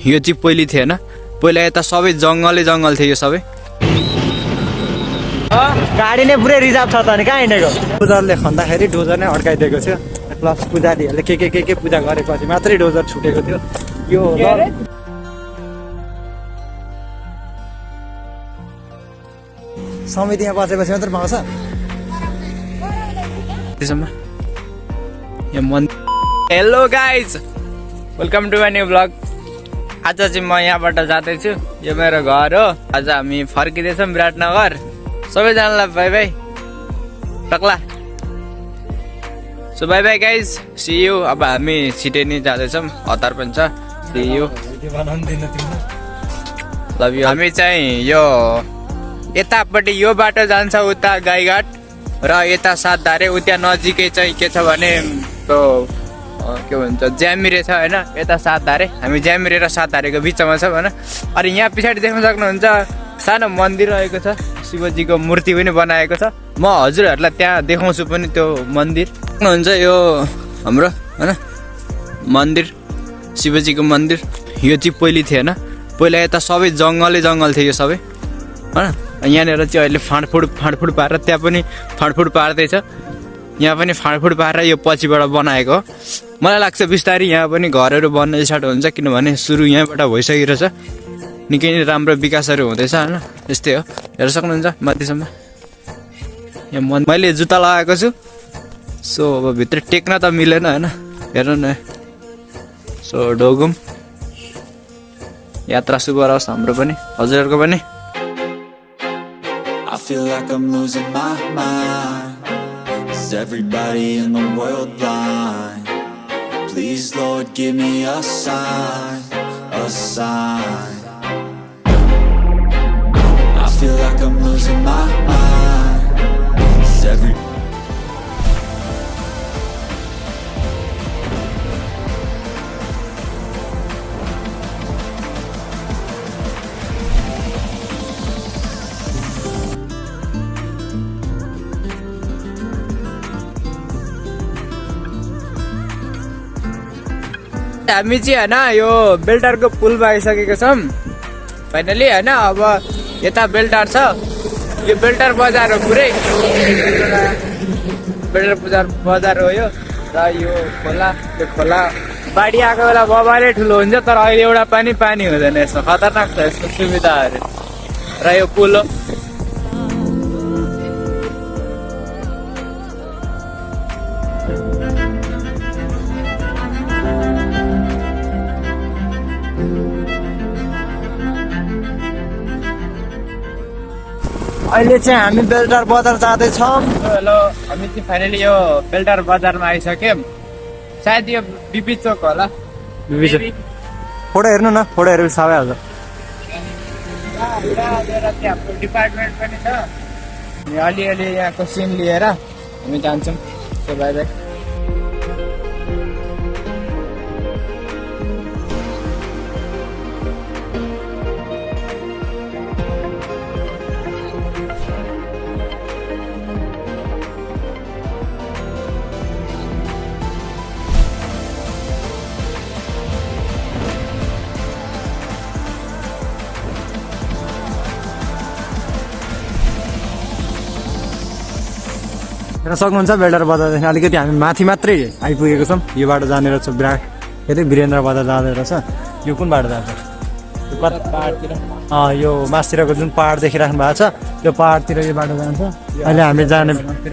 यो चाहिँ पहिले थिएन, पहिला यता सबै जङ्गल थियो यो सबै। गाडी नै पुरै रिजर्भ छ त अनि कहाँ हिँडेको? डोजरले खन्दाखेरि डोजर नै अड्काइदिएको थियो, प्लस पुजारीहरूले के पूजा गरेपछि मात्रै डोजर छुटेको थियो। यो समितिमा बसेपछि मात्रै पाउँछ त्यसमा। Hello guys, welcome to my new blog. आज चाहिँ म यहाँबाट जाँदैछु, यो मेरो घर हो। आज हामी फर्किँदैछौँ विराटनगर। सबैजनालाई बाई बाई टक्ला। So bye bye guys, see you. अब हामी छिटै नै जाँदैछौँ, हतार पनि छ। See you, love you. हामी चाहिँ यो यतापट्टि यो बाटो जान्छ उता गाईघाट र यता सातधारे। उता नजिकै चाहिँ के छ भने त्यो के भन्छ ज्यामिरे छ होइन, यता सातधारे। हामी ज्यामिरे र सातधारेको बिचमा छ होइन। अनि यहाँ पछाडि देख्न सक्नुहुन्छ सानो मन्दिर रहेको छ, शिवजीको मूर्ति पनि बनाएको छ। म हजुरहरूलाई त्यहाँ देखाउँछु पनि त्यो मन्दिर। देख्नुहुन्छ यो हाम्रो होइन मन्दिर, शिवजीको मन्दिर। यो चाहिँ पहिले थिएन, पहिला यता सबै जङ्गल थियो यो सबै होइन। यहाँनिर चाहिँ अहिले फाँडफुड पारेर त्यहाँ पनि फाँडफुड पार्दैछ, यहाँ पनि फाँडफुड पारेर यो पछिबाट बनाएको हो। मलाई लाग्छ बिस्तारै यहाँ पनि घरहरू बन्न स्टार्ट हुन्छ, किनभने सुरु यहाँबाट भइसकेको छ। निकै नै राम्रो विकासहरू हुँदैछ होइन। यस्तै हो, हेर्न सक्नुहुन्छ माथिसम्म। यहाँ मैले जुत्ता लगाएको छु, सो अब भित्र टेक्न त मिलेन होइन। हेर्नु न, सो ढोगुम। यात्रा शुभ रहोस् हाम्रो पनि, हजुरहरूको पनि। I feel like I'm losing my mind. Is everybody in the world blind? Please Lord give me a sign, a sign. I feel like I'm losing my mind. Is everybody हामी चाहिँ होइन यो बेलटारको पुलमा आइसकेको छौँ फाइनली होइन। अब यता बेलटार छ, यो बेलटार बजार हो पुरै, बेलटार बजार हो यो। र यो खोला बाढी आएको बेला बबाले ठुलो हुन्छ, तर अहिले एउटा पानी हुँदैन। यसमा खतरनाक छ यसको सुविधाहरू। र यो पुल हो। अहिले चाहिँ हामी बेलटार बजार जाँदैछौँ। हेलो, हामी चाहिँ फाइनली यो बेलटार बजारमा आइसक्यौँ। सायद यो बिपी चोक होला। फोटो हेर्नु न, फोटो हेरेर सबै हाल्छ। हाम्रो डिपार्टमेन्ट पनि छ। अलिअलि यहाँको सिन लिएर हामी जान्छौँ। So bye by. हेर्न सक्नुहुन्छ बेलटार बजारदेखि अलिकति हामी माथि मात्रै आइपुगेको छौँ। यो बाटो जाने रहेछ विराट, के अरे वीरेन्द्र बजार जाँदै रहेछ। यो कुन बाटो जान्छ? यो मासतिरको जुन पहाड देखिराख्नु भएको छ, त्यो पहाडतिर यो बाटो जान्छ। अहिले हामी जाने भनेको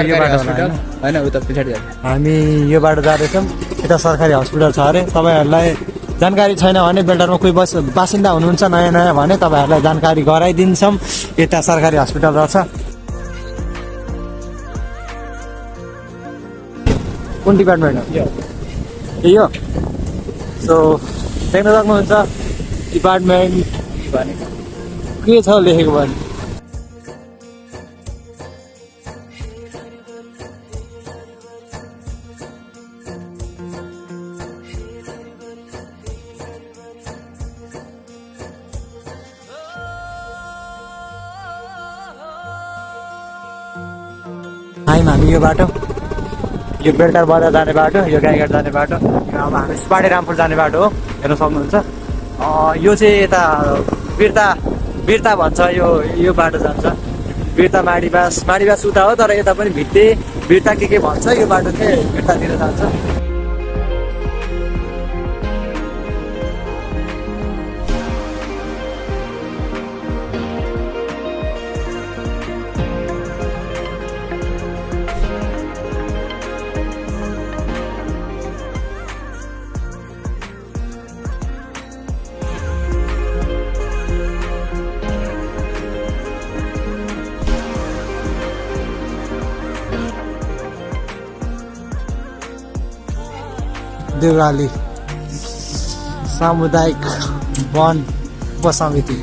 यो बाटो होला होइन, उता पछाडि हामी यो बाटो जाँदैछौँ। यता सरकारी हस्पिटल छ अरे। तपाईँहरूलाई जानकारी छैन भने, बेलटारमा कोही बासिन्दा हुनुहुन्छ नयाँ भने तपाईँहरूलाई जानकारी गराइदिन्छौँ। यता सरकारी हस्पिटल रहेछ। कुन डिपार्टमेन्ट हो यो? सो देख्न सक्नुहुन्छ डिपार्टमेन्ट के छ लेखेको भने। हामी यो बाटो यो बेलटार बजार जाने बाटो, यो गाईघाट जाने बाटो, यो अब हामी सुपाडे रामपुर जाने बाटो हो, हेर्न सक्नुहुन्छ। यो चाहिँ यता बिर्ता भन्छ, यो बाटो जान्छ बिर्ता माडीबास उता हो, तर यता पनि भित्ते बिर्ता के भन्छ, यो बाटो चाहिँ बिर्तातिर जान्छ। देउराली सामुदायिक वन उपसमिति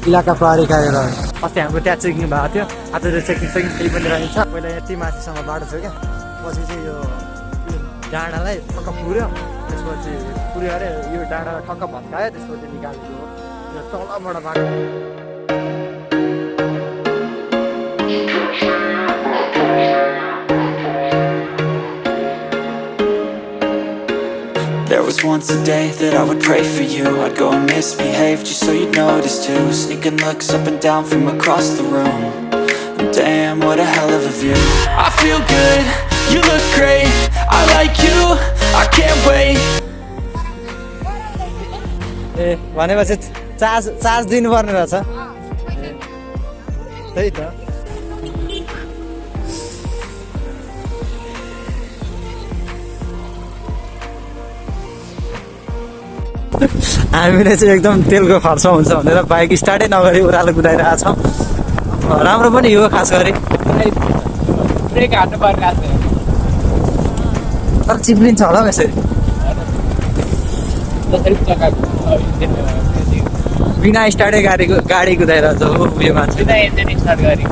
इलाका प्रहरी कार्यालय। अस्ति हाम्रो त्यहाँ चेकिङ भएको थियो, आज चाहिँ चेकिङ केही पनि रहन्छ। पहिला यति माथिसम्म बाटो थियो क्या, पछि चाहिँ यो डाँडालाई ठक्क पुऱ्यो, त्यसपछि पुऱ्यो अरे यो डाँडा ठक्क भत्कायो, त्यसपछि निकालेको हो यो तलबाट बाटो। There was once a day that I would pray for you. I'd go and misbehave just so you'd notice too. Sneaking looks up and down from across the room. And damn, what a hell of a view. I feel good, you look great. I like you, I can't wait. ए भनेपछि charge दिनुपर्ने रहेछ। त्यही त हामीले चाहिँ एकदम तेलको खर्च हुन्छ भनेर बाइक स्टार्टै नगरी ओह्रालो कुदाइरहेको छौँ। राम्रो पनि हो खास गरी, ब्रेक हान्नु पर्ने तर चिप्लिन्छ होला यसरी बिना स्टार्टै गाडी कुदाइरहेछ हो उयो मान्छे। बिना इन्जिन स्टार्ट गरी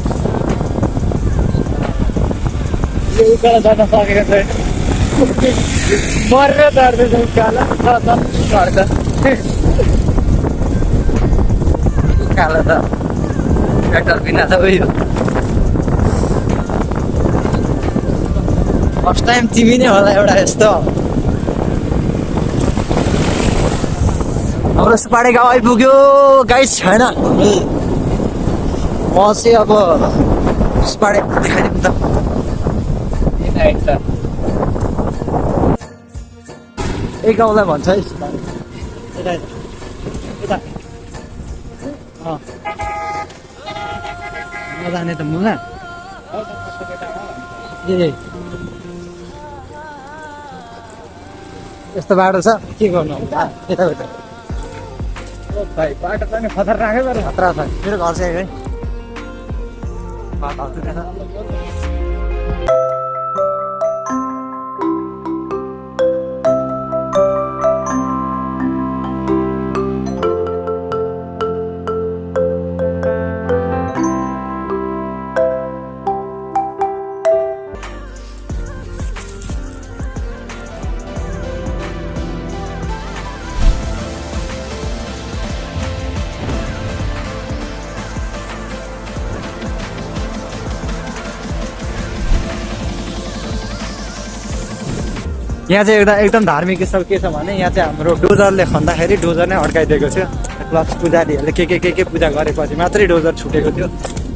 यो उकालो जान सकेको छैन, मरेर चढ्दैछ उकालो चढ्छ उकालो त पेट्रोल बिना त उयो। फर्स्ट टाइम तिमी नै होला एउटा यस्तो। हाम्रो सुपाडे गाउँ आइपुग्यो गाइस छैन। म चाहिँ अब सुपाडे देखाइदिउँ त। एक गाउँलाई भन्छ है सुपाडे। नजाने त मुला ए यस्तो बाटो छ के गर्नु यताउता। भाइ बाटो पनि खतरनाकै भएर खतरा छ। मेरो घर चाहिँ है बाटो यहाँ चाहिँ एकदम धार्मिक स्थल के छ भने यहाँ चाहिँ हाम्रो डोजरले खन्दाखेरि डोजर नै अड्काइदिएको थियो। प्लस पुजारीहरूले के पूजा गरेपछि मात्रै डोजर छुटेको थियो।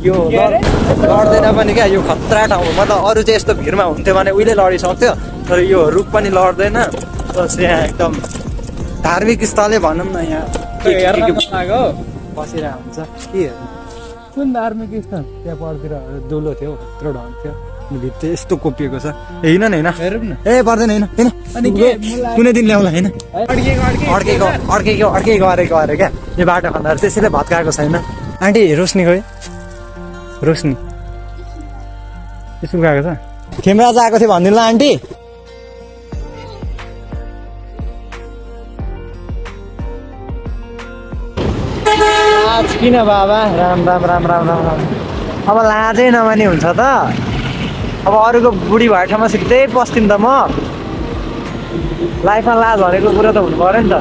यो लड्दैन पनि क्या, यो खतरा ठाउँ हो। मतलब अरू चाहिँ यस्तो भिडमा हुन्थ्यो भने उहिले लडिसक्थ्यो, तर यो रुख पनि लड्दैन। प्लस यहाँ एकदम धार्मिक स्थलै भनौँ न, यहाँ बसिरहेको हुन्छ के हेर्नु। कुन धार्मिक स्थल? त्यहाँ परतिर दुलो थियो, यत्रो ढङ थियो, भित्ते यस्तो कोपिएको छ। होइन होइन हेरौँ न। ए पर्दैन होइन होइन कुनै दिन ल्याउला होइन अड्केको अरे क्या यो बाटो खन्दा त्यसैले भत्काएको छैन। आन्टी रोशनी गयो, रोशनी स्कुल गएको छ। खेमराज आएको थियो भनिदिनु ल आन्टी। किन बाबा राम राम राम राम राम राम। अब लाजै नमानी हुन्छ त। अब अरूको बुढी भएको ठाउँमा सिधै पस्थिन् त म। लाइफमा लाज भनेको कुरा त हुनु पऱ्यो नि त।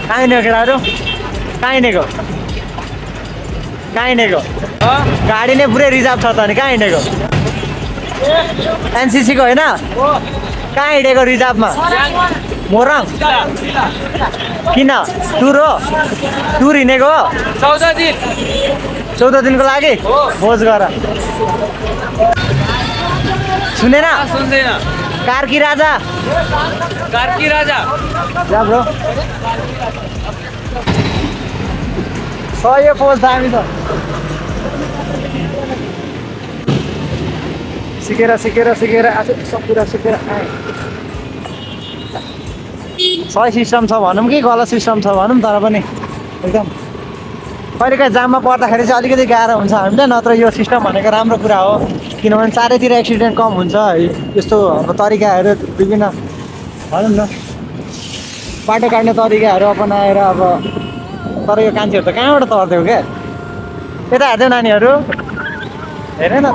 कहाँ हिँडेको केटाहरू, कहाँ हिँडेको? कहाँ हिँडेको गाडी नै पुरै रिजर्भ छ त अनि कहाँ हिँडेको एनसीसी को होइन कहाँ हिँडेको रिजर्भमा मोरङ किन टुर हो टुर हिँडेको हो 14 दिनको लागि भोज गर सुनेन कार्की राजा जा ब्रो सय पोज दामी छ सिकेर आज सब कुरा सिकेर आए सही सिस्टम छ भनौँ कि गलत सिस्टम छ भनौँ तर पनि एकदम कहिलेकाहीँ जाममा पर्दाखेरि चाहिँ अलिकति गाह्रो हुन्छ हामीलाई नत्र यो सिस्टम भनेको राम्रो कुरा हो किनभने चारैतिर एक्सिडेन्ट कम हुन्छ यस्तो हाम्रो तरिकाहरू विभिन्न भनौँ न बाटो काट्ने तरिकाहरू अपनाएर अब तर यो कान्छेहरू त कहाँबाट तर्दियो क्या यता हेर्दै नानीहरू हेरे न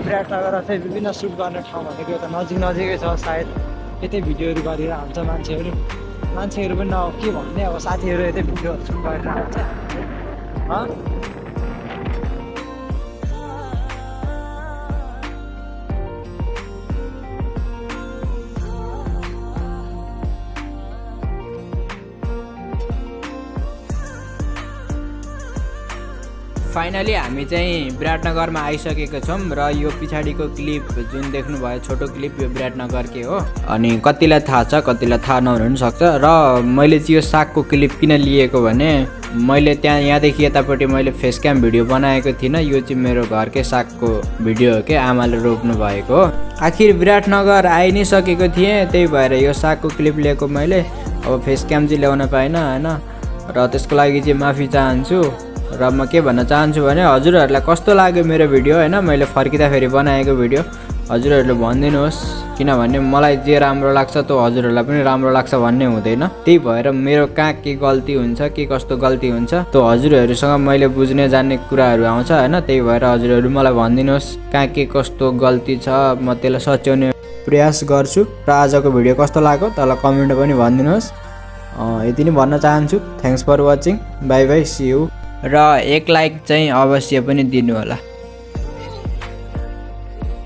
विराटनगर चाहिँ विभिन्न सुट गर्ने ठाउँ भनेको यता नजिकै छ सायद यतै भिडियोहरू गरेर हाल्छ मान्छेहरू पनि न के भन्ने अब साथीहरू यतै भिडियोहरू सुट गरेर हाल्छ फाइनली हामी चाहिँ विराटनगरमा आइसकेको छौँ र यो पछाडिको क्लिप जुन देख्नुभयो छोटो क्लिप यो विराटनगरकै हो अनि कतिलाई थाहा छ कतिलाई थाहा नहुन पनि सक्छ र मैले चाहिँ यो सागको क्लिप किन लिएको भने मैले यहाँदेखि यतापट्टि मैले फेस क्याम भिडियो बनाएको थिइनँ यो चाहिँ मेरो घरकै सागको भिडियो हो कि आमाले रोप्नु भएको हो आखिर विराटनगर आइ नै सकेको थिएँ त्यही भएर यो सागको क्लिप लिएको मैले अब फेस क्याम चाहिँ ल्याउन पाइनँ होइन र त्यसको लागि चाहिँ माफी चाहन्छु र म के भन्न चाहन्छु भने हजुरहरूलाई कस्तो लाग्यो मेरो भिडियो होइन मैले फर्किँदाखेरि बनाएको भिडियो हजुरहरूले भनिदिनुहोस् किनभने मलाई जे राम्रो लाग्छ त्यो हजुरहरूलाई पनि राम्रो लाग्छ भन्ने हुँदैन त्यही भएर मेरो कहाँ के गल्ती हुन्छ के कस्तो गल्ती हुन्छ त्यो हजुरहरूसँग मैले बुझ्ने जान्ने कुराहरू आउँछ होइन त्यही भएर हजुरहरू मलाई भनिदिनुहोस् कहाँ के कस्तो गल्ती छ म त्यसलाई सच्याउने प्रयास गर्छु र आजको भिडियो कस्तो लाग्यो त्यसलाई कमेन्टमा पनि भनिदिनुहोस् यति नै भन्न चाहन्छु thanks for watching bye bye see you र एक लाइक चाहिँ अवश्य पनि दिनु होला।